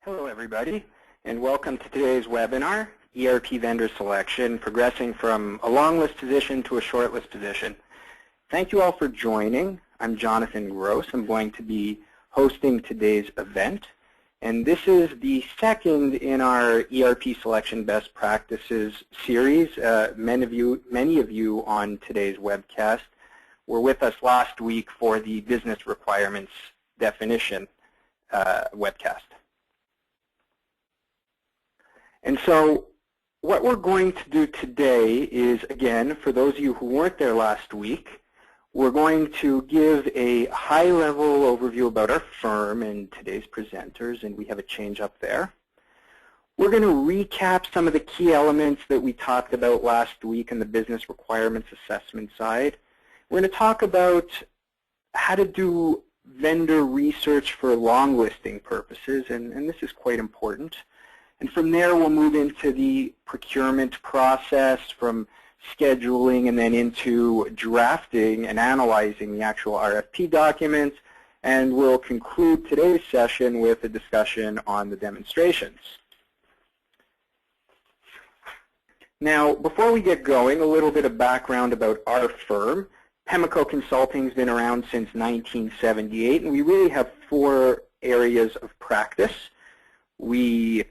Hello everybody, and welcome to today's webinar, ERP Vendor Selection, progressing from a long list position to a short list position. Thank you all for joining. I'm Jonathan Gross. I'm going to be hosting today's event, and this is the second in our ERP Selection Best Practices series. Many of you on today's webcast were with us last week for the Business Requirements Definition webcast. And so what we're going to do today is, again, for those of you who weren't there last week, we're going to give a high-level overview about our firm and today's presenters, and we have a change up there. We're going to recap some of the key elements that we talked about last week on the business requirements assessment side. We're going to talk about how to do vendor research for long listing purposes, and this is quite important. And from there, we'll move into the procurement process, from scheduling and then into drafting and analyzing the actual RFP documents. And we'll conclude today's session with a discussion on the demonstrations. Now, before we get going, a little bit of background about our firm. Pemmico Consulting has been around since 1978, and we really have four areas of practice. We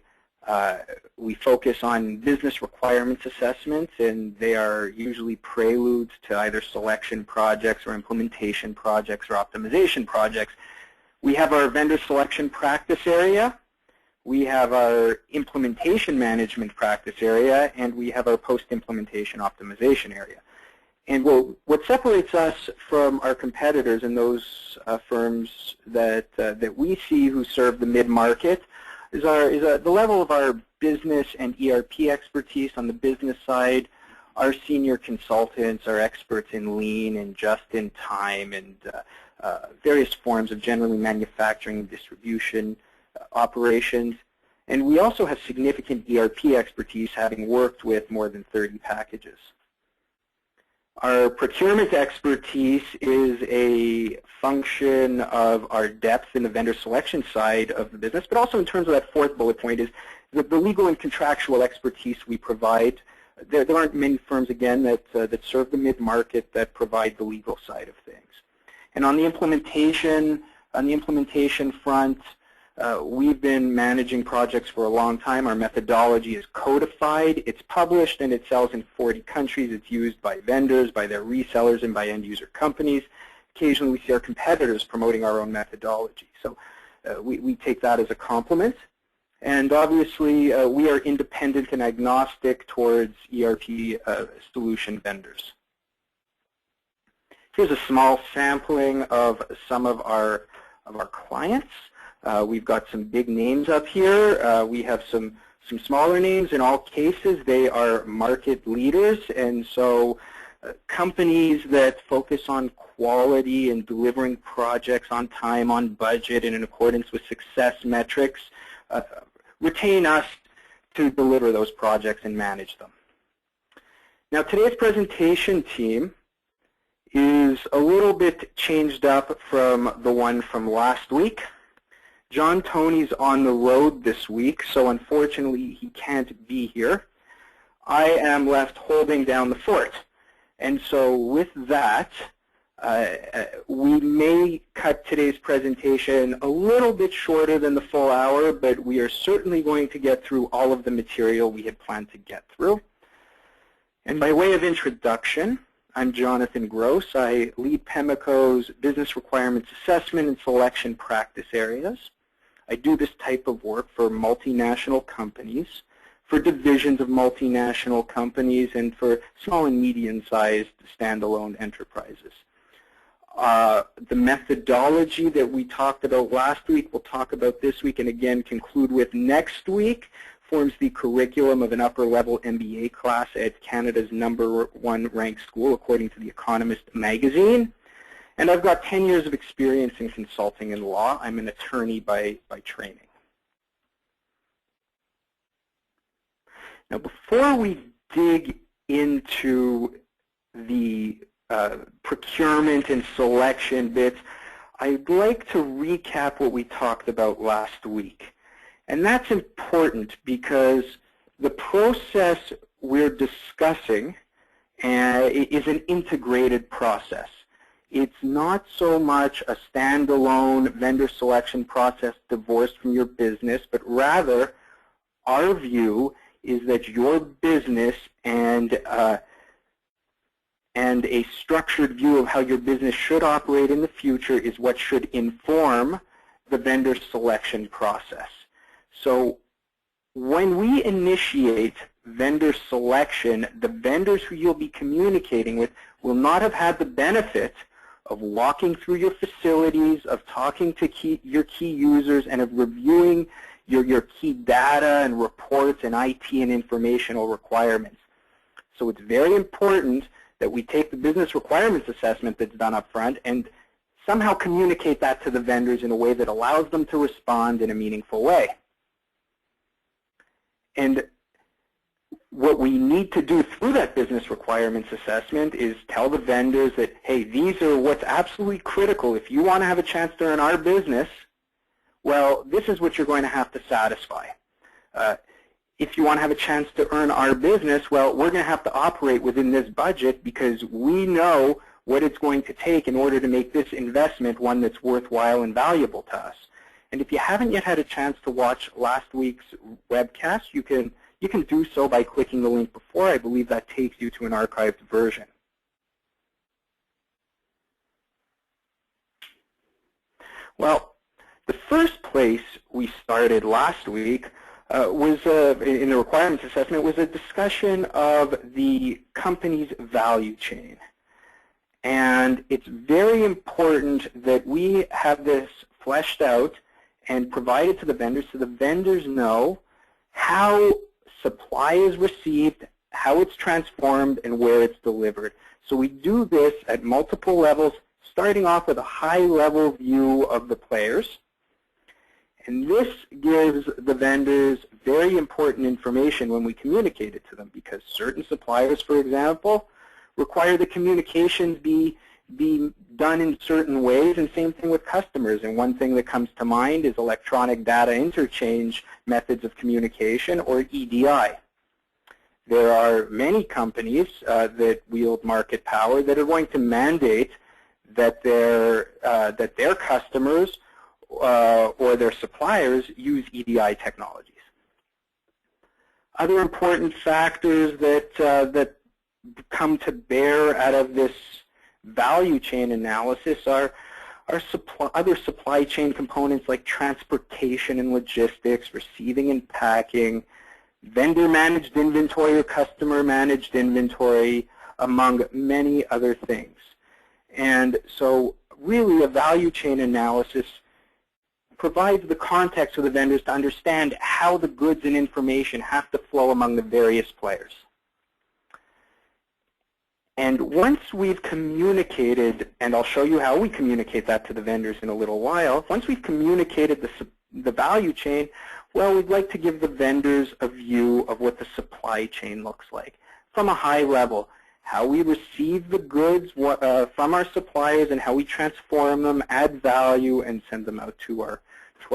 focus on business requirements assessments, and they are usually preludes to either selection projects or implementation projects or optimization projects. We have our vendor selection practice area, we have our implementation management practice area, and we have our post-implementation optimization area. And what separates us from our competitors and those firms that we see who serve the mid-market is the level of our business and ERP expertise. On the business side, our senior consultants are experts in lean and just-in-time and various forms of generally manufacturing and distribution operations. And we also have significant ERP expertise, having worked with more than 30 packages. Our procurement expertise is a function of our depth in the vendor selection side of the business, but also in terms of that fourth bullet point is the legal and contractual expertise we provide. There aren't many firms, again, that serve the mid-market that provide the legal side of things. And on the implementation front, we've been managing projects for a long time. Our methodology is codified, it's published, and it sells in 40 countries. It's used by vendors, by their resellers, and by end-user companies. Occasionally, we see our competitors promoting our own methodology. So we take that as a compliment. And obviously, we are independent and agnostic towards ERP solution vendors. Here's a small sampling of some of our clients. We've got some big names up here. We have some smaller names. In all cases, they are market leaders, and so companies that focus on quality and delivering projects on time, on budget, and in accordance with success metrics retain us to deliver those projects and manage them. Now, today's presentation team is a little bit changed up from the one from last week. John Tony's on the road this week, so unfortunately he can't be here. I am left holding down the fort. And so with that, we may cut today's presentation a little bit shorter than the full hour, but we are certainly going to get through all of the material we had planned to get through. And by way of introduction, I'm Jonathan Gross. I lead Pemmico's Business Requirements Assessment and Selection practice areas. I do this type of work for multinational companies, for divisions of multinational companies, and for small and medium-sized standalone enterprises. The methodology that we talked about last week, we'll talk about this week, and again conclude with next week, forms the curriculum of an upper-level MBA class at Canada's #1 ranked school, according to The Economist magazine. And I've got 10 years of experience in consulting and law. I'm an attorney by training. Now, before we dig into the procurement and selection bits, I'd like to recap what we talked about last week. And that's important because the process we're discussing is an integrated process. It's not so much a standalone vendor selection process divorced from your business, but rather our view is that your business and a structured view of how your business should operate in the future is what should inform the vendor selection process. So when we initiate vendor selection, the vendors who you'll be communicating with will not have had the benefit of walking through your facilities, of talking to your key users, and of reviewing your key data and reports and IT and informational requirements. So it's very important that we take the business requirements assessment that's done up front and somehow communicate that to the vendors in a way that allows them to respond in a meaningful way. And what we need to do through that business requirements assessment is tell the vendors that, hey, these are what's absolutely critical. If you want to have a chance to earn our business, well, this is what you're going to have to satisfy. If you want to have a chance to earn our business, well, we're going to have to operate within this budget because we know what it's going to take in order to make this investment one that's worthwhile and valuable to us. And if you haven't yet had a chance to watch last week's webcast, you can do so by clicking the link before. I believe that takes you to an archived version. Well, the first place we started last week was in the requirements assessment was a discussion of the company's value chain. And it's very important that we have this fleshed out and provided to the vendors so the vendors know how supply is received, how it's transformed, and where it's delivered. So we do this at multiple levels, starting off with a high-level view of the players. And this gives the vendors very important information when we communicate it to them, because certain suppliers, for example, require the communications be done in certain ways, and same thing with customers. And one thing that comes to mind is electronic data interchange methods of communication, or EDI. There are many companies that wield market power that are going to mandate that their customers or their suppliers use EDI technologies. Other important factors that come to bear out of this value chain analysis are other supply chain components like transportation and logistics, receiving and packing, vendor-managed inventory or customer-managed inventory, among many other things. And so really a value chain analysis provides the context for the vendors to understand how the goods and information have to flow among the various players. And once we've communicated, and I'll show you how we communicate that to the vendors in a little while, once we've communicated the value chain, well, we'd like to give the vendors a view of what the supply chain looks like from a high level, how we receive the goods from our suppliers and how we transform them, add value, and send them out to our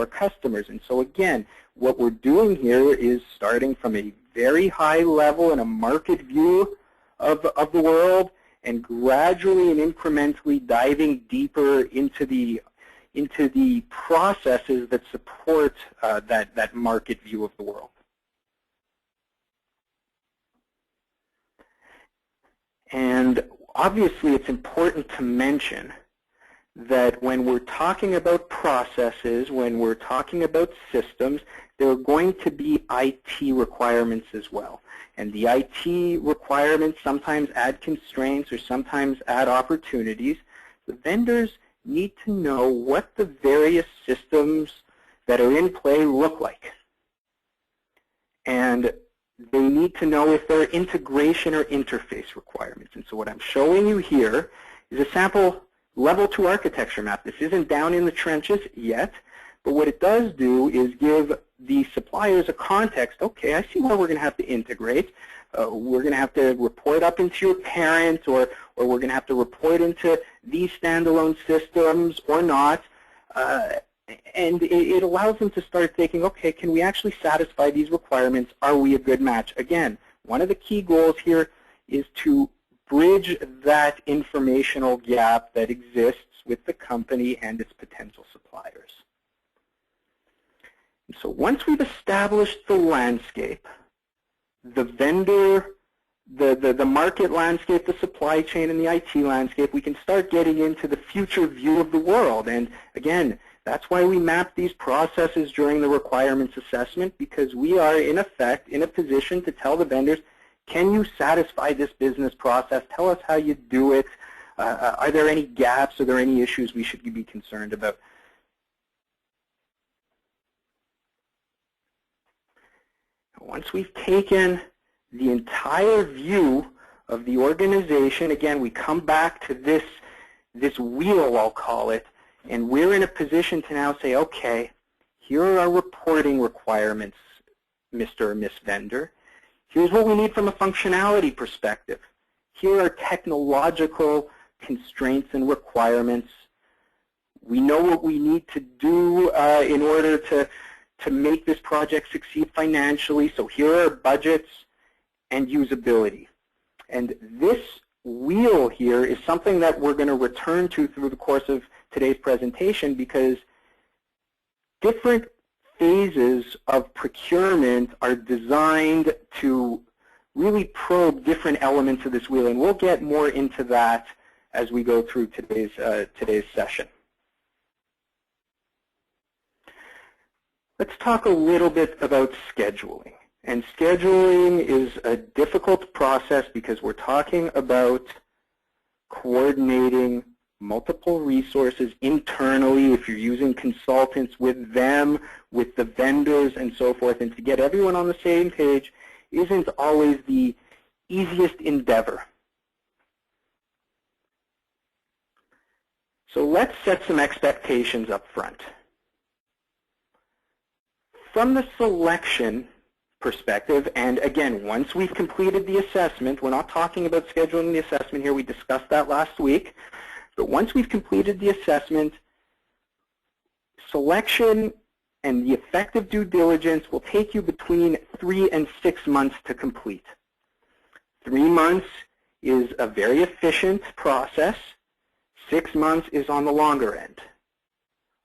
customers. And so again, what we're doing here is starting from a very high level and a market view of the world, and gradually and incrementally diving deeper into the processes that support that market view of the world. And obviously it's important to mention that when we're talking about processes, when we're talking about systems, there are going to be IT requirements as well. And the IT requirements sometimes add constraints or sometimes add opportunities. The vendors need to know what the various systems that are in play look like. And they need to know if there are integration or interface requirements. And so what I'm showing you here is a sample level 2 architecture map. This isn't down in the trenches yet, but what it does do is give the suppliers a context. Okay, I see where we're going to have to integrate. We're going to have to report up into your parent, or we're going to have to report into these standalone systems or not. and it allows them to start thinking, okay, can we actually satisfy these requirements? Are we a good match? Again, one of the key goals here is to bridge that informational gap that exists with the company and its potential suppliers. And so once we've established the landscape, the vendor, the market landscape, the supply chain, and the IT landscape, we can start getting into the future view of the world. And again, that's why we map these processes during the requirements assessment, because we are, in effect, in a position to tell the vendors, can you satisfy this business process? Tell us how you do it. Are there any gaps? Are there any issues we should be concerned about? Once we've taken the entire view of the organization, again, we come back to this wheel, I'll call it, and we're in a position to now say, okay, here are our reporting requirements, Mr. or Miss Vendor. Here's what we need from a functionality perspective. Here are technological constraints and requirements. We know what we need to do in order to make this project succeed financially. So here are budgets and usability. And this wheel here is something that we're going to return to through the course of today's presentation, because different phases of procurement are designed to really probe different elements of this wheel, and we'll get more into that as we go through today's session. Let's talk a little bit about scheduling. And scheduling is a difficult process because we're talking about coordinating multiple resources internally, if you're using consultants, with them, with the vendors, and so forth. And to get everyone on the same page isn't always the easiest endeavor. So let's set some expectations up front. From the selection perspective, and again, once we've completed the assessment, we're not talking about scheduling the assessment here, we discussed that last week, but once we've completed the assessment, selection and the effective due diligence will take you between 3 and 6 months to complete. 3 months is a very efficient process. 6 months is on the longer end.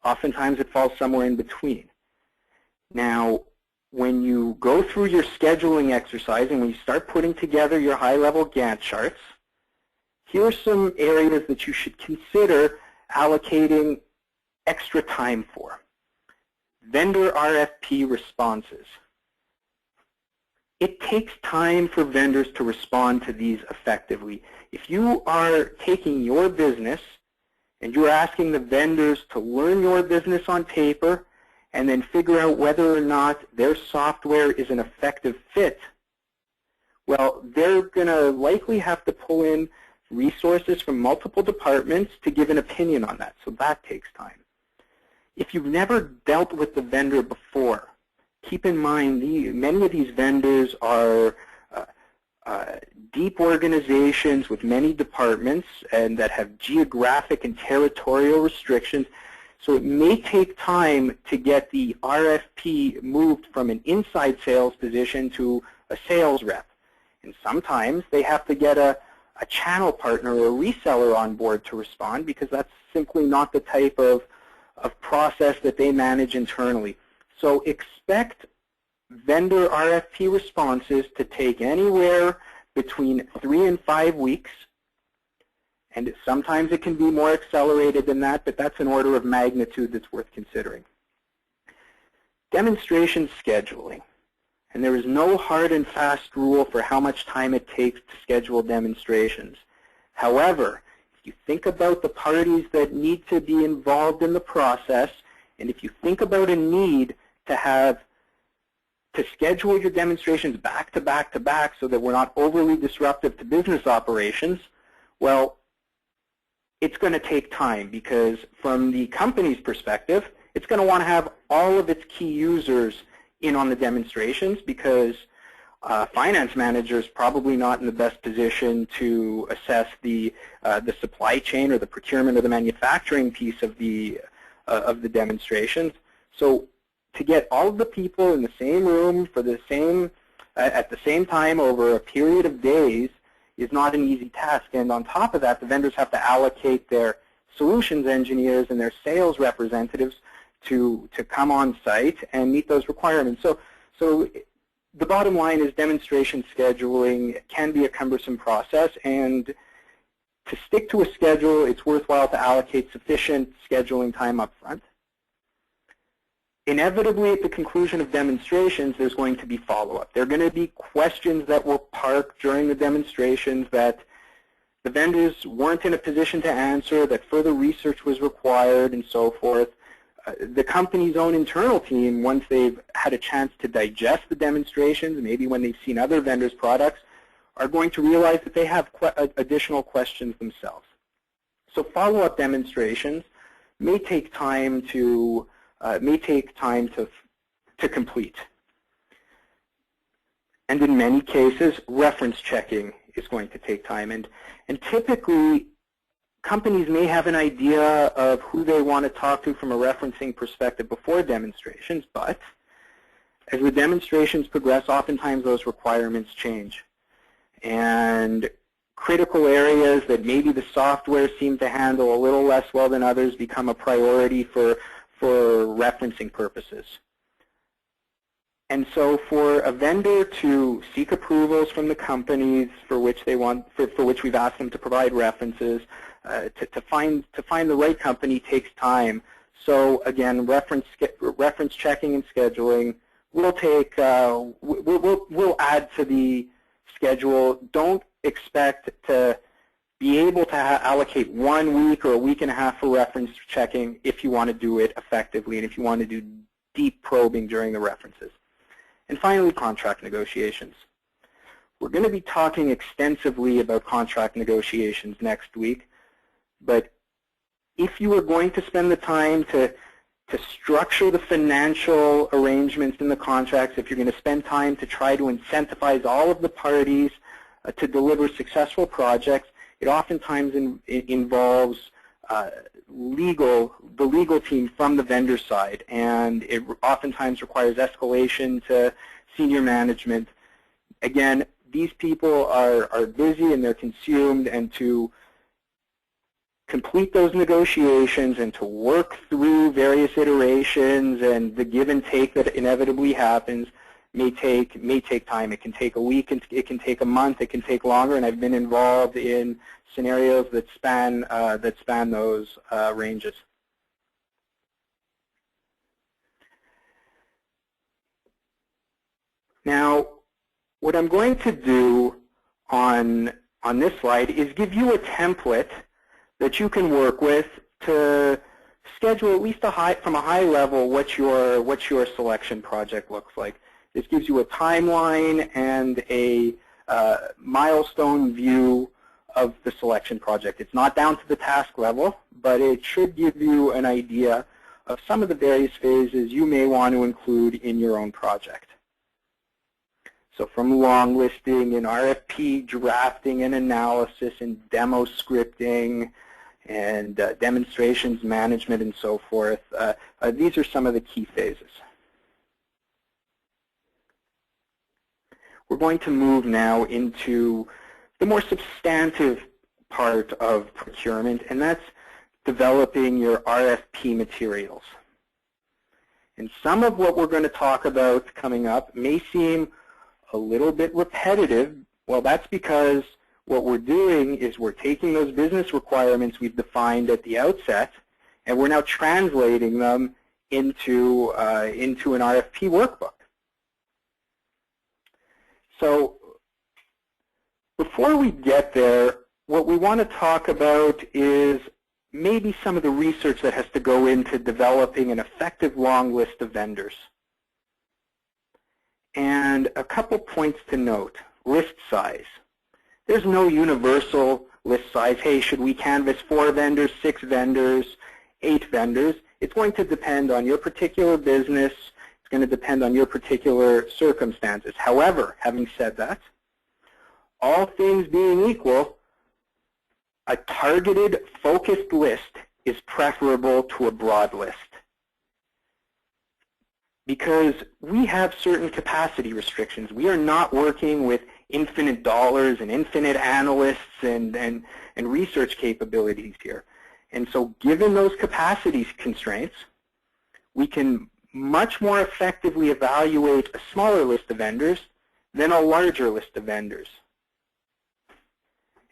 Oftentimes it falls somewhere in between. Now, when you go through your scheduling exercise and when you start putting together your high-level Gantt charts, here are some areas that you should consider allocating extra time for. Vendor RFP responses. It takes time for vendors to respond to these effectively. If you are taking your business and you're asking the vendors to learn your business on paper and then figure out whether or not their software is an effective fit, well, they're going to likely have to pull in resources from multiple departments to give an opinion on that. So that takes time. If you've never dealt with the vendor before, keep in mind many of these vendors are deep organizations with many departments and that have geographic and territorial restrictions. So it may take time to get the RFP moved from an inside sales position to a sales rep. And sometimes they have to get a channel partner or a reseller on board to respond, because that's simply not the type of process that they manage internally. So expect vendor RFP responses to take anywhere between 3 and 5 weeks. And sometimes it can be more accelerated than that, but that's an order of magnitude that's worth considering. Demonstration scheduling. And there is no hard and fast rule for how much time it takes to schedule demonstrations. However, if you think about the parties that need to be involved in the process, and if you think about a need to schedule your demonstrations back to back to back so that we're not overly disruptive to business operations, well, it's going to take time, because from the company's perspective, it's going to want to have all of its key users in on the demonstrations, because finance manager is probably not in the best position to assess the supply chain or the procurement or the manufacturing piece of the of the demonstrations. So to get all of the people in the same room for the same at the same time over a period of days is not an easy task. And on top of that, the vendors have to allocate their solutions engineers and their sales representatives to come on site and meet those requirements. So the bottom line is demonstration scheduling can be a cumbersome process, and to stick to a schedule, it's worthwhile to allocate sufficient scheduling time up front. Inevitably, at the conclusion of demonstrations, there's going to be follow-up. There are going to be questions that were parked during the demonstrations that the vendors weren't in a position to answer, that further research was required, and so forth. The company's own internal team, once they've had a chance to digest the demonstrations, maybe when they've seen other vendors' products, are going to realize that they have additional questions themselves. So follow-up demonstrations may take time to complete. And in many cases, reference checking is going to take time. And typically, companies may have an idea of who they want to talk to from a referencing perspective before demonstrations, but as the demonstrations progress, oftentimes those requirements change. And critical areas that maybe the software seemed to handle a little less well than others become a priority for referencing purposes. And so for a vendor to seek approvals from the companies for which they want, for which we've asked them to provide references, to find the right company takes time. So again, reference checking and scheduling will take we'll add to the schedule. Don't expect to be able to allocate 1 week or a week and a half for reference checking if you want to do it effectively and if you want to do deep probing during the references. And finally, contract negotiations. We're going to be talking extensively about contract negotiations next week, but if you are going to spend the time to structure the financial arrangements in the contracts, if you're going to spend time to try to incentivize all of the parties to deliver successful projects, it oftentimes involves the legal team from the vendor side, and it oftentimes requires escalation to senior management. Again, these people are busy and they're consumed, and to complete those negotiations and to work through various iterations and the give and take that inevitably happens may take time. It can take a week, it can take a month, it can take longer, and I've been involved in scenarios that span those ranges. Now, what I'm going to do on this slide is give you a template that you can work with to schedule at least from a high level what your selection project looks like. This gives you a timeline and a milestone view of the selection project. It's not down to the task level, but it should give you an idea of some of the various phases you may want to include in your own project. So from long listing and RFP drafting and analysis and demo scripting and demonstrations management and so forth, these are some of the key phases. We're going to move now into the more substantive part of procurement, and that's developing your RFP materials. And some of what we're going to talk about coming up may seem a little bit repetitive. Well, that's because what we're doing is we're taking those business requirements we've defined at the outset, and we're now translating them into an RFP workbook. So before we get there, what we want to talk about is maybe some of the research that has to go into developing an effective long list of vendors. And a couple points to note. List size. There's no universal list size. Hey, should we canvass 4 vendors, 6 vendors, 8 vendors? It's going to depend on your particular business. It's going to depend on your particular circumstances. However, having said that, all things being equal, a targeted, focused list is preferable to a broad list, because we have certain capacity restrictions. We are not working with infinite dollars and infinite analysts and research capabilities here. And so given those capacity constraints, we can much more effectively evaluate a smaller list of vendors than a larger list of vendors.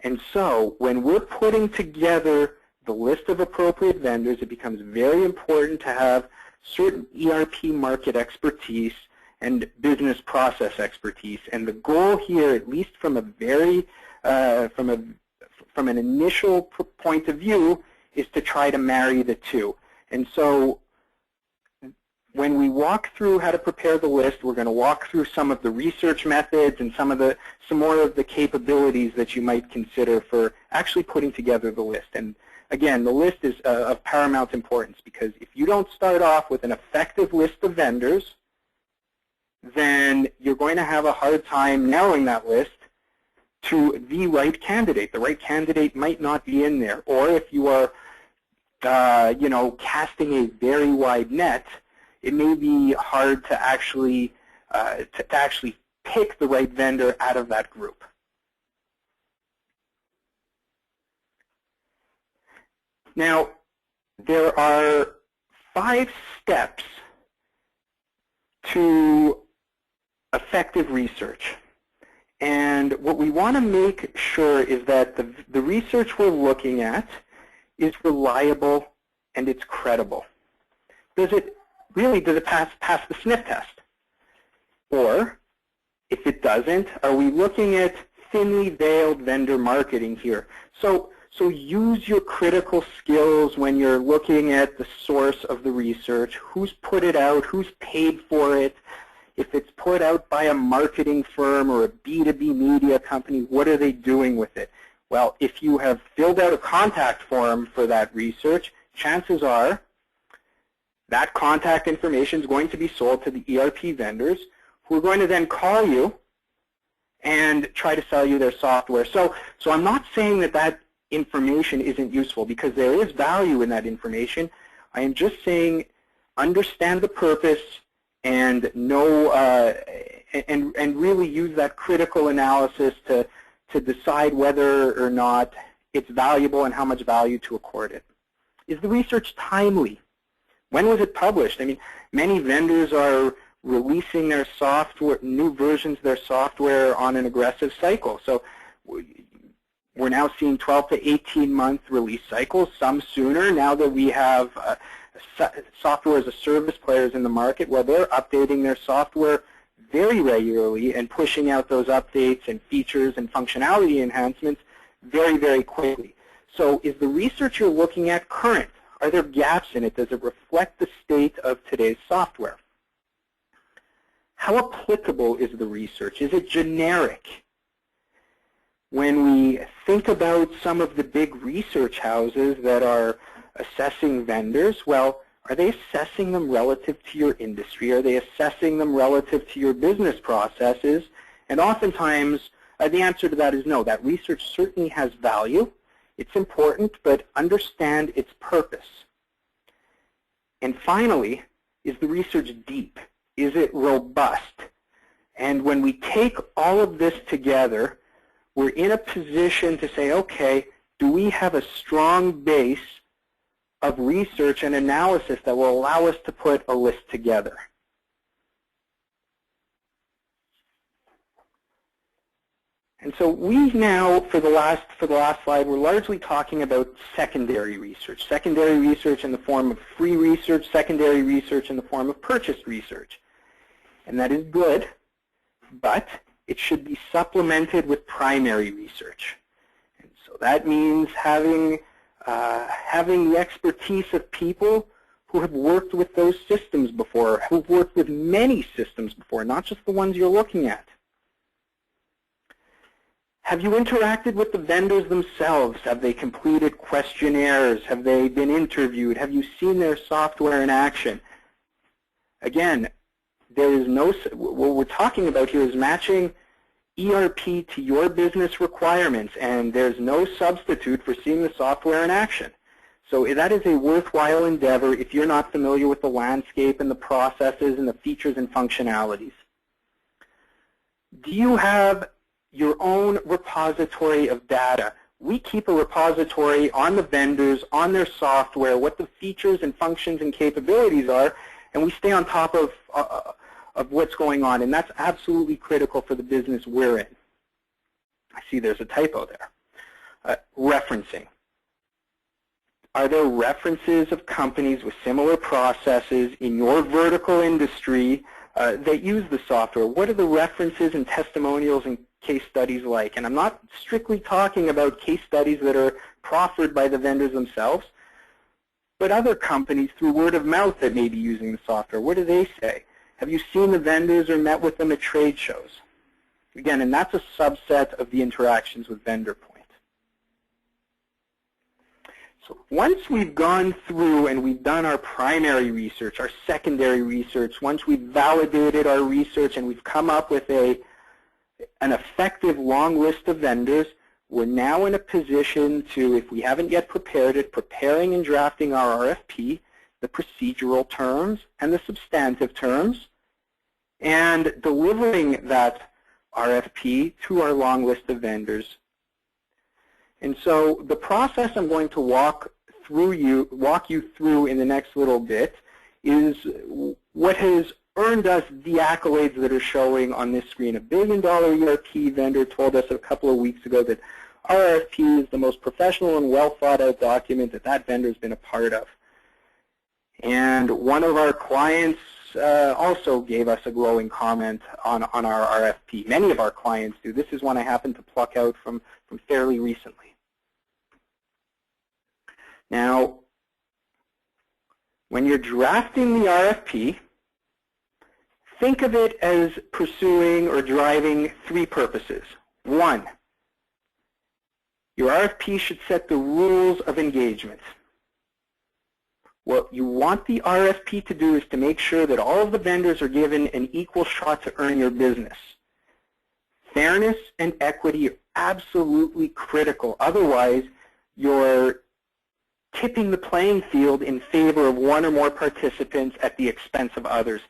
And so when we're putting together the list of appropriate vendors, it becomes very important to have certain ERP market expertise and business process expertise. And the goal here, at least from a very, from an initial point of view, is to try to marry the two. And so when we walk through how to prepare the list, we're going to walk through some of the research methods and some more of the capabilities that you might consider for actually putting together the list. And again, the list is of paramount importance, because if you don't start off with an effective list of vendors, then you're going to have a hard time narrowing that list to the right candidate. The right candidate might not be in there. Or if you are, casting a very wide net, it may be hard to actually pick the right vendor out of that group. Now, there are 5 steps to effective research. And what we want to make sure is that the research we're looking at is reliable and it's credible. Does it pass the sniff test? Or, if it doesn't, are we looking at thinly veiled vendor marketing here? So use your critical skills when you're looking at the source of the research. Who's put it out? Who's paid for it? If it's put out by a marketing firm or a B2B media company, what are they doing with it? Well, if you have filled out a contact form for that research, chances are that contact information is going to be sold to the ERP vendors, who are going to then call you and try to sell you their software. So I'm not saying that information isn't useful, because there is value in that information. I am just saying understand the purpose and know and really use that critical analysis to decide whether or not it's valuable and how much value to accord it. Is the research timely? When was it published? I mean, many vendors are releasing their software, new versions of their software on an aggressive cycle. So we're now seeing 12 to 18-month release cycles, some sooner, now that we have software as a service players in the market, where they're updating their software very regularly and pushing out those updates and features and functionality enhancements very, very quickly. So is the research you're looking at current? Are there gaps in it? Does it reflect the state of today's software? How applicable is the research? Is it generic? When we think about some of the big research houses that are assessing vendors, well, are they assessing them relative to your industry? Are they assessing them relative to your business processes? And oftentimes, the answer to that is no. That research certainly has value. It's important, but understand its purpose. And finally, is the research deep? Is it robust? And when we take all of this together, we're in a position to say, okay, do we have a strong base of research and analysis that will allow us to put a list together? And so we now, for the last slide, we're largely talking about secondary research. Secondary research in the form of free research, secondary research in the form of purchased research. And that is good, but it should be supplemented with primary research. And so that means having the expertise of people who have worked with those systems before, who've worked with many systems before, not just the ones you're looking at. Have you interacted with the vendors themselves? Have they completed questionnaires? Have they been interviewed? Have you seen their software in action? Again, there is no, what we're talking about here is matching ERP to your business requirements, and there's no substitute for seeing the software in action. So that is a worthwhile endeavor if you're not familiar with the landscape and the processes and the features and functionalities. Do you have your own repository of data? We keep a repository on the vendors, on their software, what the features and functions and capabilities are, and we stay on top of what's going on, and that's absolutely critical for the business we're in. I see there's a typo there. Referencing. Are there references of companies with similar processes in your vertical industry that use the software? What are the references and testimonials and case studies like? And I'm not strictly talking about case studies that are proffered by the vendors themselves, but other companies through word of mouth that may be using the software. What do they say? Have you seen the vendors or met with them at trade shows? Again, and that's a subset of the interactions with vendor point. So once we've gone through and we've done our primary research, our secondary research, once we've validated our research and we've come up with an effective long list of vendors, we're now in a position to, if we haven't yet prepared it, preparing and drafting our RFP, the procedural terms and the substantive terms, and delivering that RFP to our long list of vendors. And so the process I'm going to walk you through in the next little bit is what has earned us the accolades that are showing on this screen. $1 billion ERP vendor told us a couple of weeks ago that our RFP is the most professional and well thought out document that vendor has been a part of. And one of our clients also gave us a glowing comment on our RFP. Many of our clients do. This is one I happened to pluck out from fairly recently. Now, when you're drafting the RFP, think of it as pursuing or driving three purposes. One, your RFP should set the rules of engagement. What you want the RFP to do is to make sure that all of the vendors are given an equal shot to earn your business. Fairness and equity are absolutely critical. Otherwise, you're tipping the playing field in favor of one or more participants at the expense of others.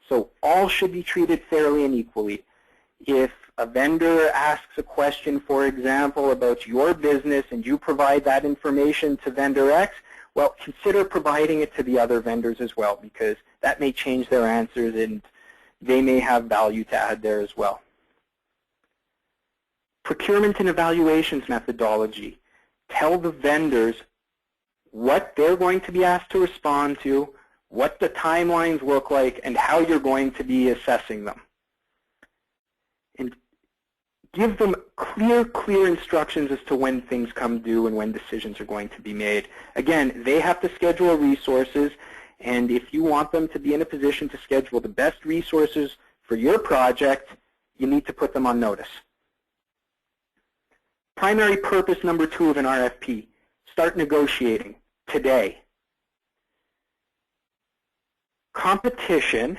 So all should be treated fairly and equally. If a vendor asks a question, for example, about your business and you provide that information to vendor X, well, consider providing it to the other vendors as well, because that may change their answers and they may have value to add there as well. Procurement and evaluations methodology. Tell the vendors what they're going to be asked to respond to, what the timelines look like, and how you're going to be assessing them. And give them clear instructions as to when things come due and when decisions are going to be made. Again, they have to schedule resources, and if you want them to be in a position to schedule the best resources for your project, you need to put them on notice. Primary purpose number 2 of an RFP, start negotiating today. Competition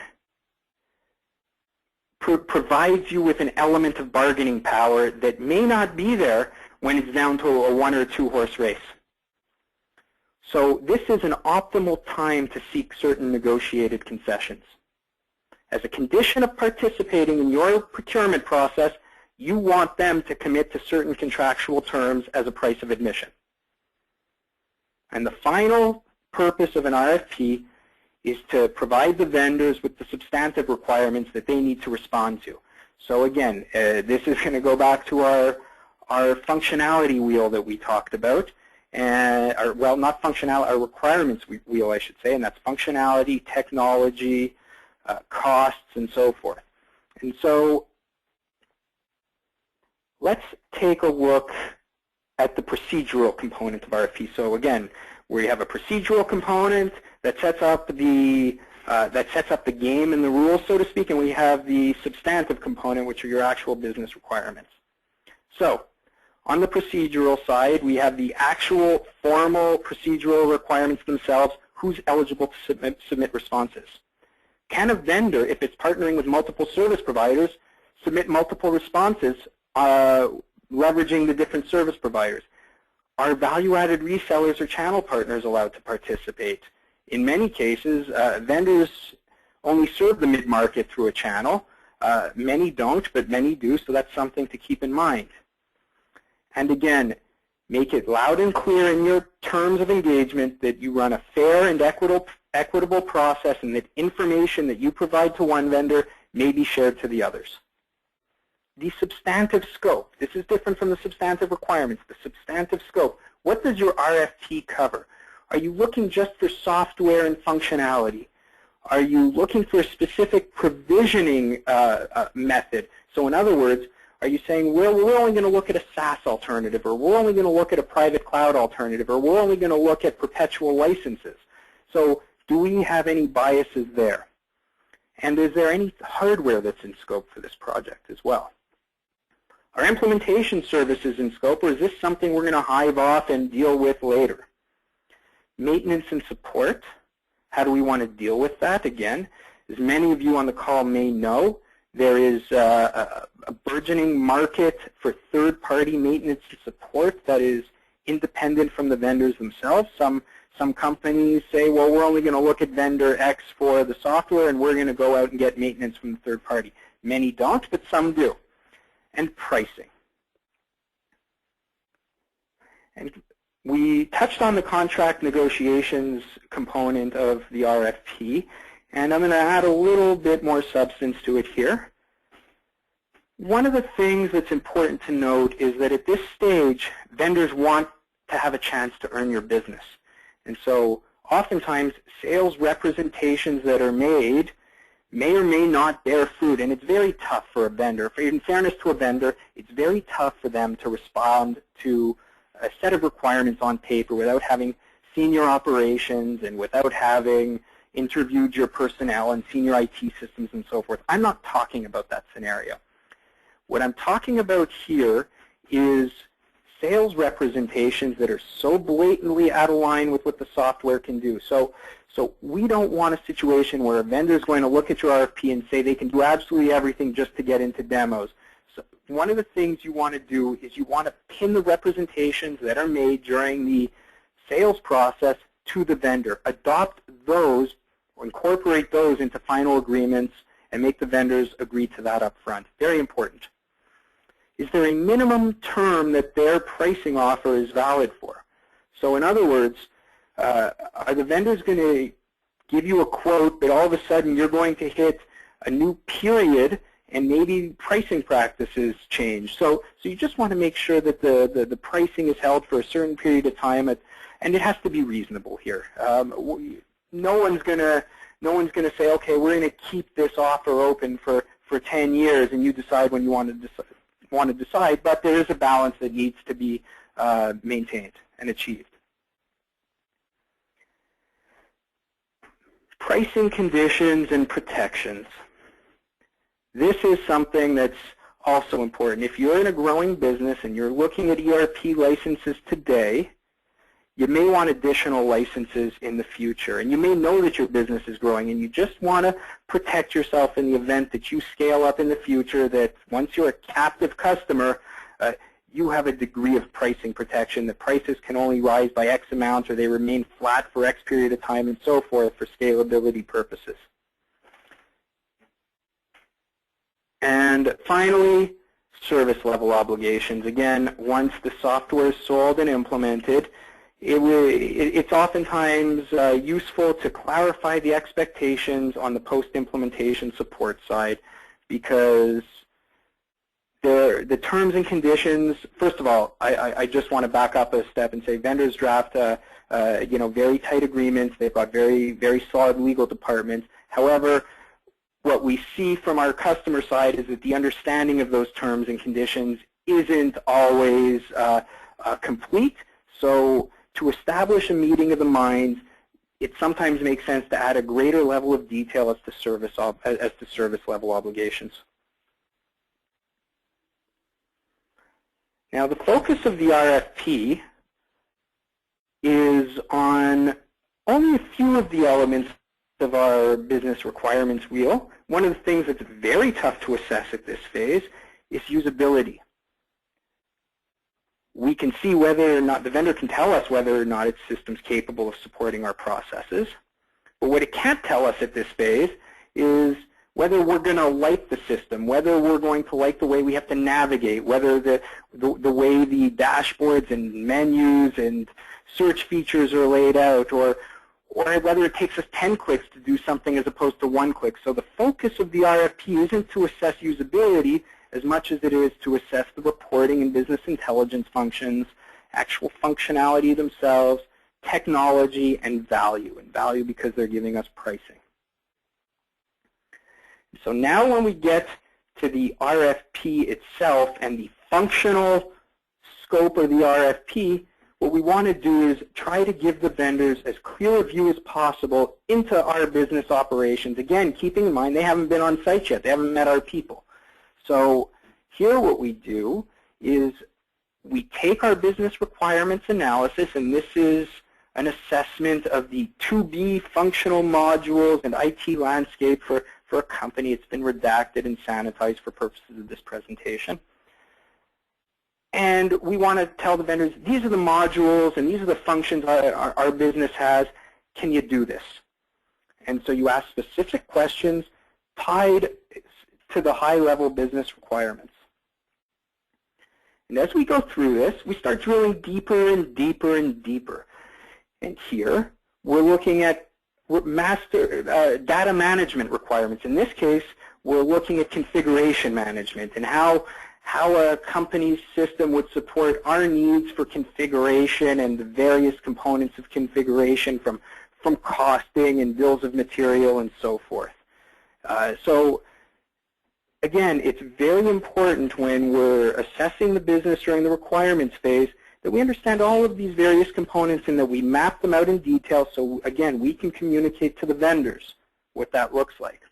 provides you with an element of bargaining power that may not be there when it's down to a 1 or 2 horse race. So this is an optimal time to seek certain negotiated concessions. As a condition of participating in your procurement process, you want them to commit to certain contractual terms as a price of admission. And the final purpose of an RFP is to provide the vendors with the substantive requirements that they need to respond to. So again, this is going to go back to our functionality wheel that we talked about, well, not functionality, our requirements wheel, I should say, and that's functionality, technology, costs, and so forth. And so let's take a look at the procedural component of RFP. So again, we have a procedural component that sets up the game and the rules, so to speak, and we have the substantive component, which are your actual business requirements. So on the procedural side, we have the actual formal procedural requirements themselves, who's eligible to submit responses. Can a vendor, if it's partnering with multiple service providers, submit multiple responses leveraging the different service providers? Are value-added resellers or channel partners allowed to participate? In many cases, vendors only serve the mid-market through a channel. Many don't, but many do, so that's something to keep in mind. And again, make it loud and clear in your terms of engagement that you run a fair and equitable process and that information that you provide to one vendor may be shared to the others. The substantive scope. This is different from the substantive requirements. The substantive scope. What does your RFP cover? Are you looking just for software and functionality? Are you looking for a specific provisioning method? So in other words, are you saying, well, we're only going to look at a SaaS alternative, or we're only going to look at a private cloud alternative, or we're only going to look at perpetual licenses? So do we have any biases there? And is there any hardware that's in scope for this project as well? Are implementation services in scope, or is this something we're going to hive off and deal with later? Maintenance and support. How do we want to deal with that? Again, as many of you on the call may know, there is a burgeoning market for third-party maintenance and support that is independent from the vendors themselves. Some companies say, well, we're only going to look at vendor X for the software, and we're going to go out and get maintenance from the third party. Many don't, but some do. And pricing. And we touched on the contract negotiations component of the RFP, and I'm going to add a little bit more substance to it here. One of the things that's important to note is that at this stage, vendors want to have a chance to earn your business. And so oftentimes, sales representations that are made may or may not bear fruit, and it's very tough for a vendor. In fairness to a vendor, it's very tough for them to respond to a set of requirements on paper without having seen your operations and without having interviewed your personnel and seen your IT systems and so forth. I'm not talking about that scenario. What I'm talking about here is sales representations that are so blatantly out of line with what the software can do. So we don't want a situation where a vendor is going to look at your RFP and say they can do absolutely everything just to get into demos. So one of the things you want to do is you want to pin the representations that are made during the sales process to the vendor. Adopt those or incorporate those into final agreements and make the vendors agree to that up front. Very important. Is there a minimum term that their pricing offer is valid for? So in other words, are the vendors going to give you a quote, but all of a sudden you're going to hit a new period and maybe pricing practices change? So you just want to make sure that the pricing is held for a certain period of time, and it has to be reasonable here. No one's going to say, okay, we're going to keep this offer open for 10 years, and you decide when you want to decide, but there is a balance that needs to be maintained and achieved. Pricing conditions and protections. This is something that's also important. If you're in a growing business and you're looking at ERP licenses today, you may want additional licenses in the future. And you may know that your business is growing and you just want to protect yourself in the event that you scale up in the future, that once you're a captive customer, you have a degree of pricing protection. The prices can only rise by X amount, or they remain flat for X period of time, and so forth for scalability purposes. And finally, service level obligations. Again, once the software is sold and implemented, it's oftentimes useful to clarify the expectations on the post-implementation support side, because the terms and conditions, first of all, I just want to back up a step and say vendors draft very tight agreements. They've got very, very solid legal departments. However, what we see from our customer side is that the understanding of those terms and conditions isn't always complete. So to establish a meeting of the minds, it sometimes makes sense to add a greater level of detail as to service level obligations. Now, the focus of the RFP is on only a few of the elements of our business requirements wheel. One of the things that's very tough to assess at this phase is usability. we can see whether or not, the vendor can tell us whether or not its system's capable of supporting our processes. But what it can't tell us at this phase is whether we're going to like the system, whether we're going to like the way we have to navigate, whether the way the dashboards and menus and search features are laid out, or whether it takes us 10 clicks to do something as opposed to 1 click. So the focus of the RFP isn't to assess usability as much as it is to assess the reporting and business intelligence functions, actual functionality themselves, technology, and value because they're giving us pricing. So now when we get to the RFP itself and the functional scope of the RFP, what we want to do is try to give the vendors as clear a view as possible into our business operations. Again, keeping in mind they haven't been on site yet. They haven't met our people. So here what we do is we take our business requirements analysis, and this is an assessment of the to-be functional modules and IT landscape for a company. It's been redacted and sanitized for purposes of this presentation. And we want to tell the vendors, these are the modules and these are the functions our business has. Can you do this? And so you ask specific questions tied to the high-level business requirements. And as we go through this, we start drilling deeper and deeper and deeper. And here, we're looking at data management requirements. In this case, we're looking at configuration management and how a company's system would support our needs for configuration and the various components of configuration from costing and bills of material and so forth. So again, it's very important when we're assessing the business during the requirements phase that we understand all of these various components and that we map them out in detail so, again, we can communicate to the vendors what that looks like.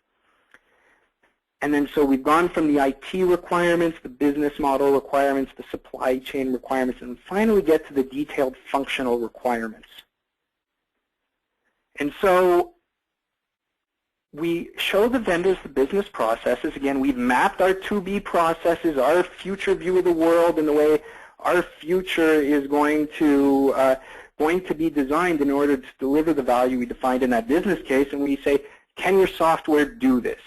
And then so we've gone from the IT requirements, the business model requirements, the supply chain requirements, and finally get to the detailed functional requirements. And so we show the vendors the business processes. Again, we've mapped our to-be processes, our future view of the world, and the way our future is going to be designed in order to deliver the value we defined in that business case. And we say, can your software do this?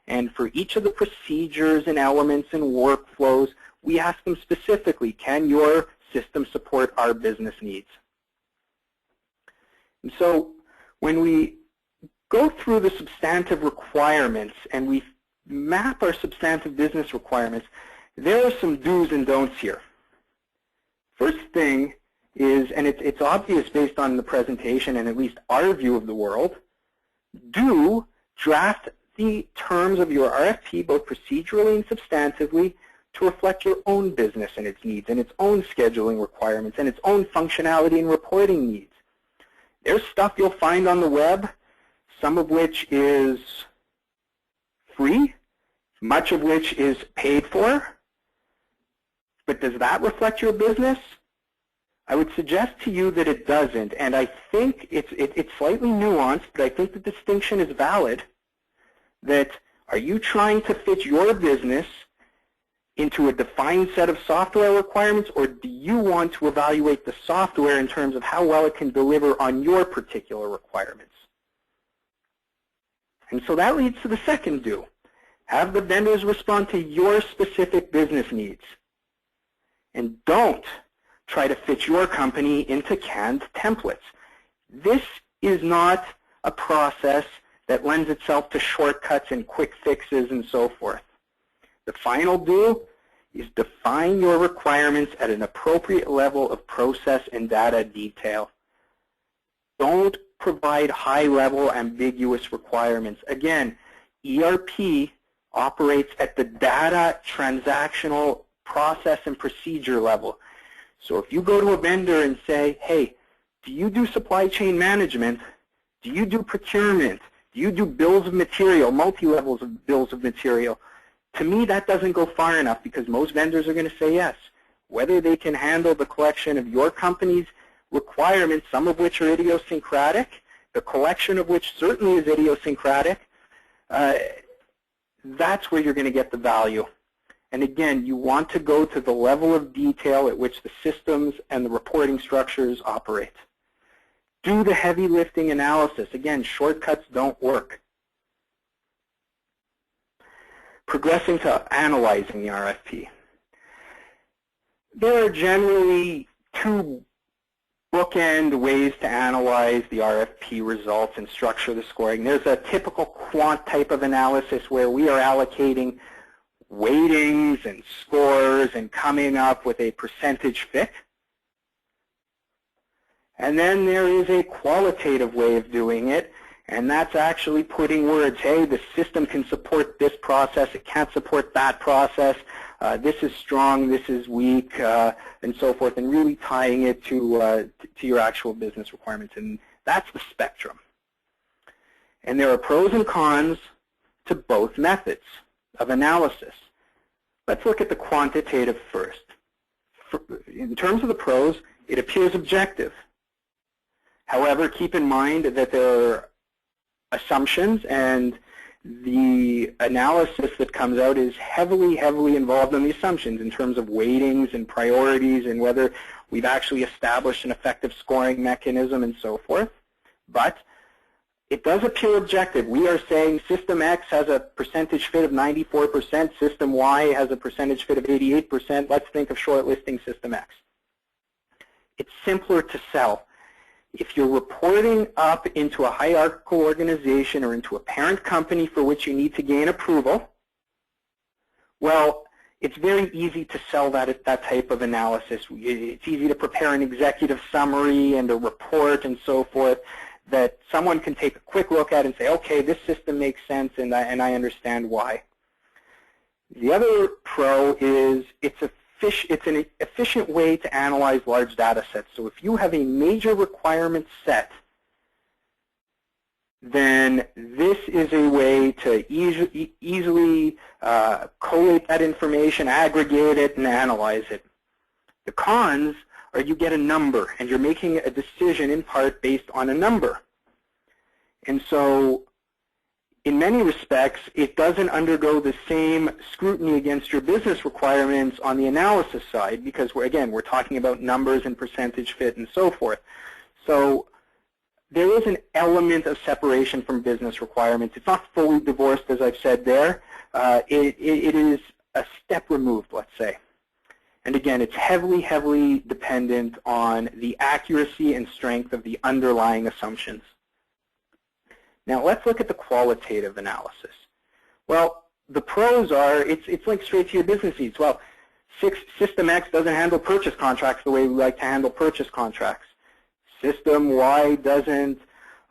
And for each of the procedures and elements and workflows, we ask them specifically, can your system support our business needs? And so when we go through the substantive requirements and we map our substantive business requirements, there are some do's and don'ts here. First thing is, and it's obvious based on the presentation and at least our view of the world, do draft the terms of your RFP both procedurally and substantively to reflect your own business and its needs and its own scheduling requirements and its own functionality and reporting needs. There's stuff you'll find on the web, some of which is free, much of which is paid for. But does that reflect your business? I would suggest to you that it doesn't, and I think it's slightly nuanced, but I think the distinction is valid. That are you trying to fit your business into a defined set of software requirements, or do you want to evaluate the software in terms of how well it can deliver on your particular requirements? And so that leads to the second do. Have the vendors respond to your specific business needs. And don't try to fit your company into canned templates. This is not a process that lends itself to shortcuts and quick fixes and so forth. The final do is define your requirements at an appropriate level of process and data detail. Don't provide high-level ambiguous requirements. Again, ERP operates at the data transactional process and procedure level. So if you go to a vendor and say, hey, do you do supply chain management? Do you do procurement? Do you do bills of material, multi-levels of bills of material? To me, that doesn't go far enough because most vendors are going to say yes. Whether they can handle the collection of your company's requirements, some of which are idiosyncratic, the collection of which certainly is idiosyncratic, that's where you're going to get the value. And again, you want to go to the level of detail at which the systems and the reporting structures operate. Do the heavy lifting analysis. Again, shortcuts don't work. Progressing to analyzing the RFP. There are generally two bookend ways to analyze the RFP results and structure the scoring. There's a typical quant type of analysis where we are allocating weightings and scores and coming up with a percentage fit. And then there is a qualitative way of doing it, and that's actually putting words, hey, the system can support this process, it can't support that process, this is strong, this is weak, and so forth, and really tying it to your actual business requirements. And that's the spectrum. And there are pros and cons to both methods of analysis. Let's look at the quantitative first. In terms of the pros, it appears objective. However, keep in mind that there are assumptions, and the analysis that comes out is heavily involved in the assumptions in terms of weightings and priorities and whether we've actually established an effective scoring mechanism and so forth. But it does appear objective. We are saying System X has a percentage fit of 94%, System Y has a percentage fit of 88%. Let's think of shortlisting System X. It's simpler to sell. If you're reporting up into a hierarchical organization or into a parent company for which you need to gain approval, well, it's very easy to sell that type of analysis. It's easy to prepare an executive summary and a report and so forth that someone can take a quick look at and say, okay, this system makes sense and I understand why. The other pro is it's an efficient way to analyze large data sets. So if you have a major requirement set, then this is a way to easily collate that information, aggregate it, and analyze it. The cons are you get a number, and you're making a decision in part based on a number. And so in many respects, it doesn't undergo the same scrutiny against your business requirements on the analysis side because, we're talking about numbers and percentage fit and so forth. So there is an element of separation from business requirements. It's not fully divorced, as I've said there. It is a step removed, let's say. And again, it's heavily dependent on the accuracy and strength of the underlying assumptions. Now let's look at the qualitative analysis. Well, the pros are it's linked straight to your business needs. Well, System X doesn't handle purchase contracts the way we like to handle purchase contracts. System Y doesn't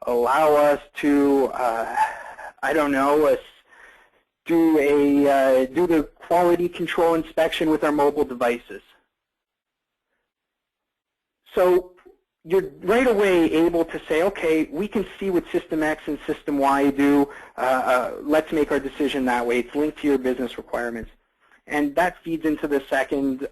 allow us to, do the quality control inspection with our mobile devices. So you're right away able to say, okay, we can see what System X and System Y do. Let's make our decision that way. It's linked to your business requirements. And that feeds into the second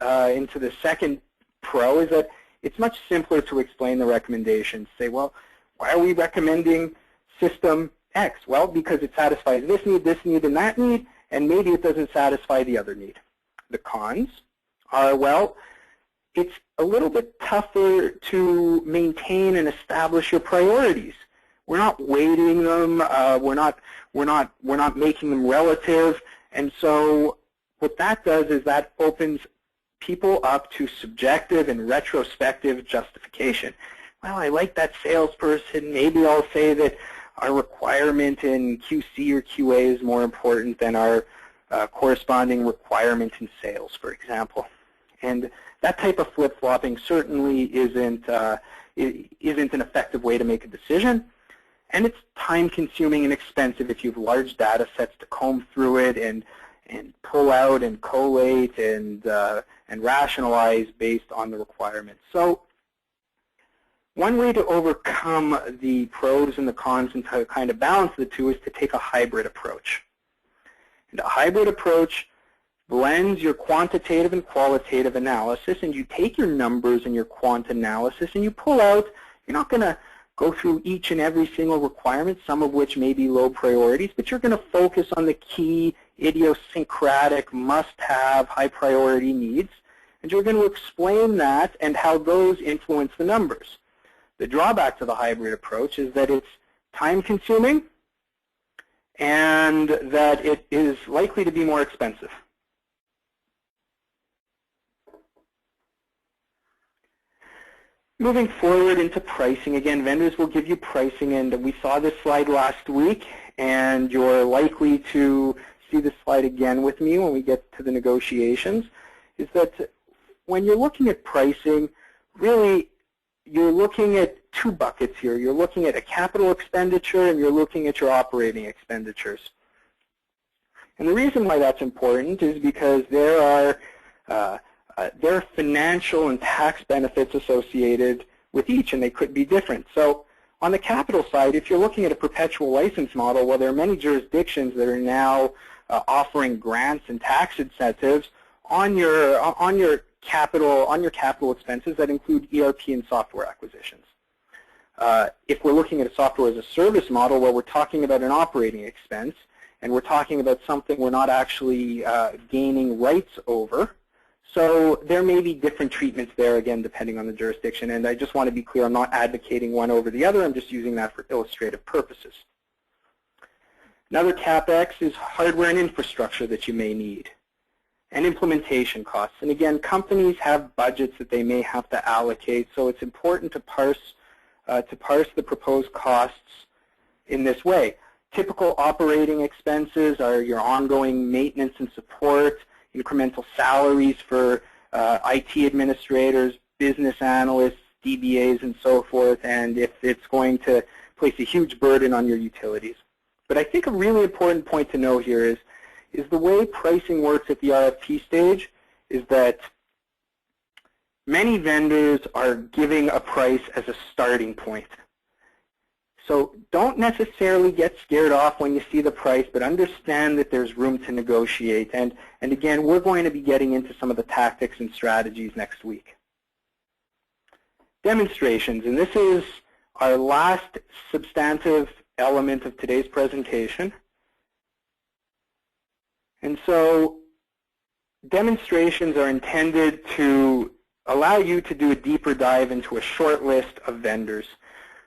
pro, is that it's much simpler to explain the recommendations. Say, well, why are we recommending System X? Well, because it satisfies this need, and that need, and maybe it doesn't satisfy the other need. The cons are, well, it's a little bit tougher to maintain and establish your priorities. We're not weighting them. We're not making them relative. And so what that does is that opens people up to subjective and retrospective justification. Well, I like that salesperson. Maybe I'll say that our requirement in QC or QA is more important than our corresponding requirement in sales, for example. And that type of flip-flopping certainly isn't an effective way to make a decision. And it's time-consuming and expensive if you have large data sets to comb through it and pull out and collate and rationalize based on the requirements. So one way to overcome the pros and the cons and to kind of balance the two is to take a hybrid approach. And a hybrid approach blends your quantitative and qualitative analysis, and you take your numbers and your quant analysis and you pull out, you're not going to go through each and every single requirement, some of which may be low priorities, but you're going to focus on the key idiosyncratic, must-have, high-priority needs, and you're going to explain that and how those influence the numbers. The drawback to the hybrid approach is that it's time-consuming and that it is likely to be more expensive. Moving forward into pricing, again, vendors will give you pricing, and we saw this slide last week, and you're likely to see this slide again with me when we get to the negotiations, is that when you're looking at pricing, really, you're looking at two buckets here. You're looking at a capital expenditure, and you're looking at your operating expenditures. And the reason why that's important is because there are financial and tax benefits associated with each, and they could be different. So on the capital side, if you're looking at a perpetual license model, well, there are many jurisdictions that are now offering grants and tax incentives on your capital expenses that include ERP and software acquisitions. If we're looking at a software as a service model, well, we're talking about an operating expense, and we're talking about something we're not actually gaining rights over. So there may be different treatments there, again, depending on the jurisdiction. And I just want to be clear, I'm not advocating one over the other. I'm just using that for illustrative purposes. Another CapEx is hardware and infrastructure that you may need, and implementation costs. And again, companies have budgets that they may have to allocate, so it's important to parse the proposed costs in this way. Typical operating expenses are your ongoing maintenance and support, incremental salaries for IT administrators, business analysts, DBAs, and so forth, and if it's going to place a huge burden on your utilities. But I think a really important point to know here is the way pricing works at the RFP stage is that many vendors are giving a price as a starting point. So don't necessarily get scared off when you see the price, but understand that there's room to negotiate. And again, we're going to be getting into some of the tactics and strategies next week. Demonstrations, and this is our last substantive element of today's presentation. And so demonstrations are intended to allow you to do a deeper dive into a short list of vendors.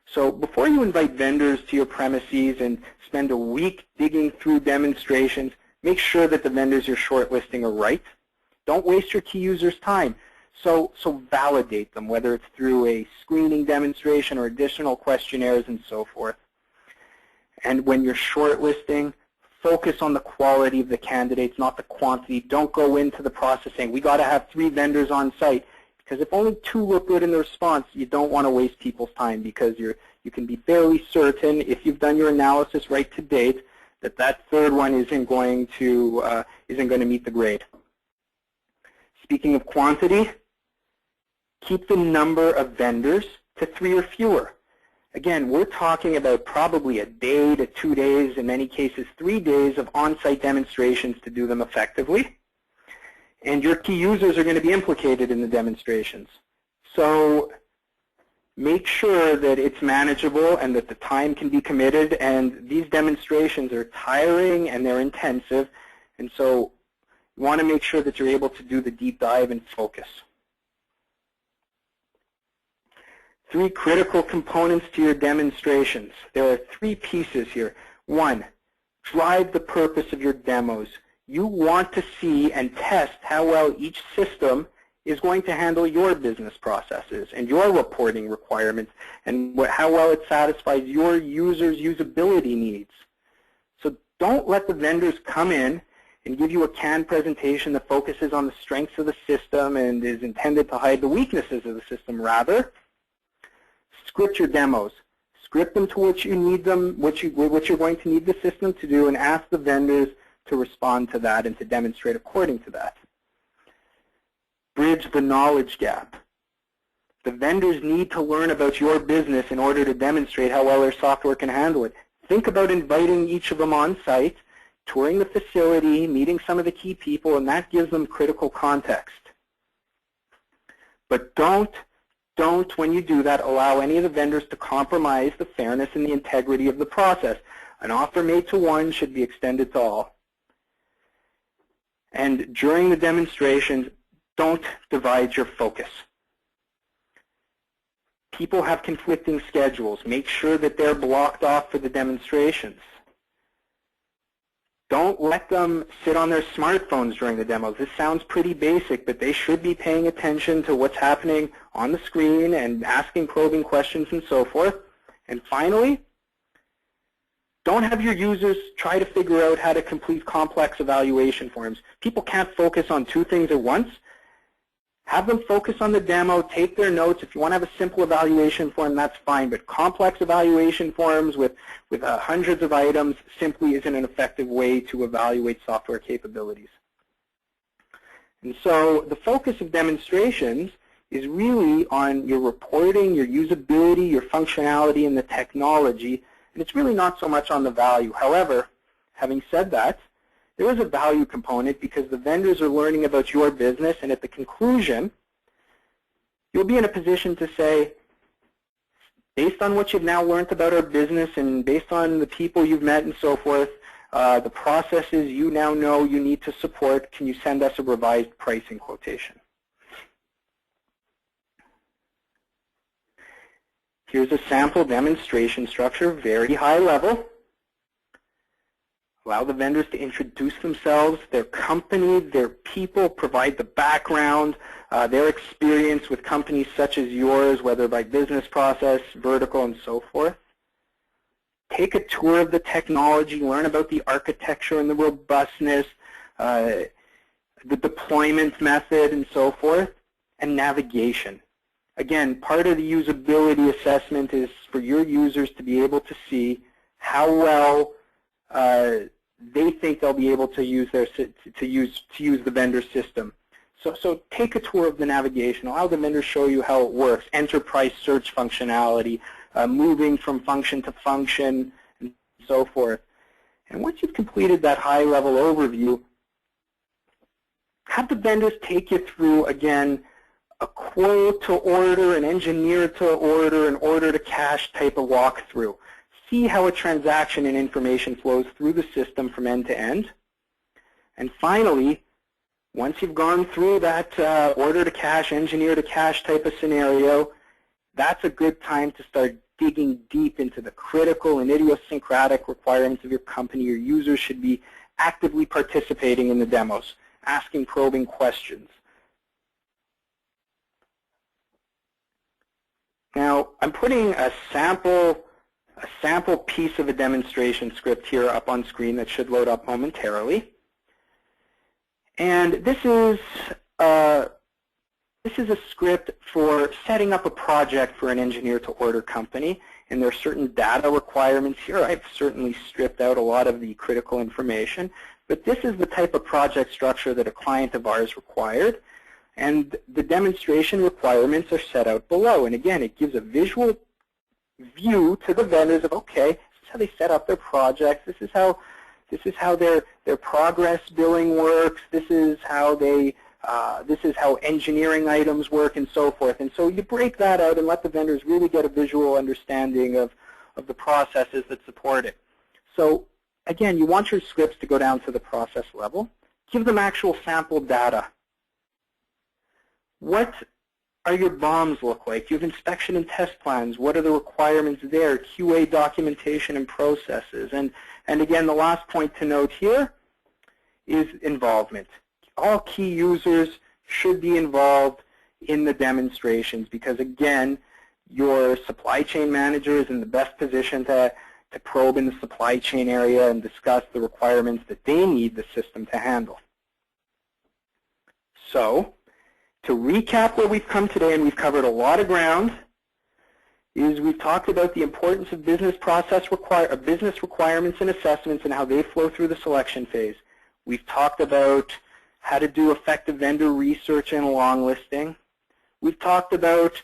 So before you invite vendors to your premises and spend a week digging through demonstrations, make sure that the vendors you're shortlisting are right. Don't waste your key users' time. So validate them, whether it's through a screening demonstration or additional questionnaires and so forth. And when you're shortlisting, focus on the quality of the candidates, not the quantity. Don't go into the process saying, we got to have 3 vendors on site. Because if only 2 look good in the response, you don't want to waste people's time, because you can be fairly certain, if you've done your analysis right to date, that that 3rd one isn't going to meet the grade. Speaking of quantity, keep the number of vendors to 3 or fewer. Again, we're talking about probably a day to 2 days, in many cases 3 days of on-site demonstrations to do them effectively. And your key users are going to be implicated in the demonstrations. So make sure that it's manageable and that the time can be committed. And these demonstrations are tiring and they're intensive. And so you want to make sure that you're able to do the deep dive and focus. 3 critical components to your demonstrations. There are 3 pieces here. 1, drive the purpose of your demos. You want to see and test how well each system is going to handle your business processes and your reporting requirements, and how well it satisfies your users' usability needs. So don't let the vendors come in and give you a canned presentation that focuses on the strengths of the system and is intended to hide the weaknesses of the system. Rather, script your demos. Script them to what you need them, what you're going to need the system to do, and ask the vendors to respond to that and to demonstrate according to that. Bridge the knowledge gap. The vendors need to learn about your business in order to demonstrate how well their software can handle it. Think about inviting each of them on site, touring the facility, meeting some of the key people, and that gives them critical context. But don't don't, when you do that, allow any of the vendors to compromise the fairness and the integrity of the process. An offer made to one should be extended to all. And during the demonstrations, don't divide your focus. People have conflicting schedules. Make sure that they're blocked off for the demonstrations. Don't let them sit on their smartphones during the demos. This sounds pretty basic, but they should be paying attention to what's happening on the screen and asking probing questions and so forth. And finally, don't have your users try to figure out how to complete complex evaluation forms. People can't focus on two things at once. Have them focus on the demo, take their notes. If you want to have a simple evaluation form, that's fine. But complex evaluation forms with hundreds of items simply isn't an effective way to evaluate software capabilities. And so the focus of demonstrations is really on your reporting, your usability, your functionality, and the technology. And it's really not so much on the value. However, having said that, there is a value component because the vendors are learning about your business, and at the conclusion, you'll be in a position to say, based on what you've now learned about our business and based on the people you've met and so forth, the processes you now know you need to support, can you send us a revised pricing quotation? Here's a sample demonstration structure, very high level. Allow the vendors to introduce themselves, their company, their people, provide the background, their experience with companies such as yours, whether by business process, vertical, and so forth. Take a tour of the technology, learn about the architecture and the robustness, the deployment method, and so forth, and navigation. Again, part of the usability assessment is for your users to be able to see how well they think they'll be able to use the vendor system. So take a tour of the navigation. Allow the vendor show you how it works. Enterprise search functionality, moving from function to function, and so forth. And once you've completed that high-level overview, have the vendors take you through, again, a quote to order, an engineer to order, an order to cash type of walkthrough. See how a transaction and information flows through the system from end to end. And finally, once you've gone through that order to cash, engineer to cash type of scenario, that's a good time to start digging deep into the critical and idiosyncratic requirements of your company. Your users should be actively participating in the demos, asking probing questions. Now, I'm putting a sample piece of a demonstration script here up on screen that should load up momentarily. And this is a script for setting up a project for an engineer-to-order company, and there are certain data requirements here. I've certainly stripped out a lot of the critical information, but this is the type of project structure that a client of ours required, and the demonstration requirements are set out below. And again, it gives a visual view to the vendors of, okay, this is how they set up their projects, this is how their progress billing works, this is how engineering items work, and so forth. And so you break that out and let the vendors really get a visual understanding of the processes that support it. So again, you want your scripts to go down to the process level. Give them actual sample data. What are your BOMs look like? You have inspection and test plans. What are the requirements there? QA documentation and processes. And again, the last point to note here is involvement. All key users should be involved in the demonstrations because, again, your supply chain manager is in the best position to probe in the supply chain area and discuss the requirements that they need the system to handle. So, to recap where we've come today, and we've covered a lot of ground, is we've talked about the importance of business requirements and assessments and how they flow through the selection phase. We've talked about how to do effective vendor research and long listing. We've talked about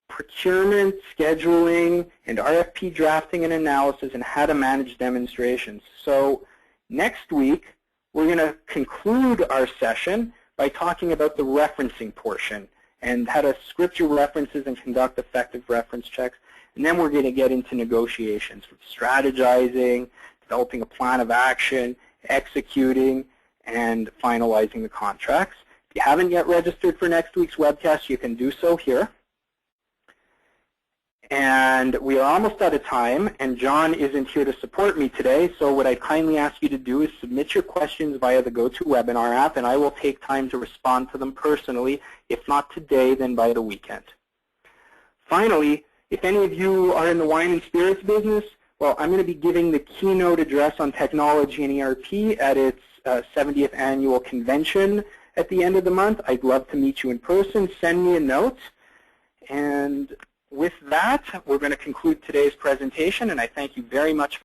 procurement, scheduling, and RFP drafting and analysis, and how to manage demonstrations. So next week, we're going to conclude our session by talking about the referencing portion and how to script your references and conduct effective reference checks. And then we're going to get into negotiations, strategizing, developing a plan of action, executing, and finalizing the contracts. If you haven't yet registered for next week's webcast, you can do so here. And we are almost out of time, and John isn't here to support me today, so what I kindly ask you to do is submit your questions via the GoToWebinar app, and I will take time to respond to them personally, if not today, then by the weekend. Finally, if any of you are in the wine and spirits business, well, I'm going to be giving the keynote address on technology and ERP at its 70th annual convention at the end of the month. I'd love to meet you in person. Send me a note. And with that, we're going to conclude today's presentation, and I thank you very much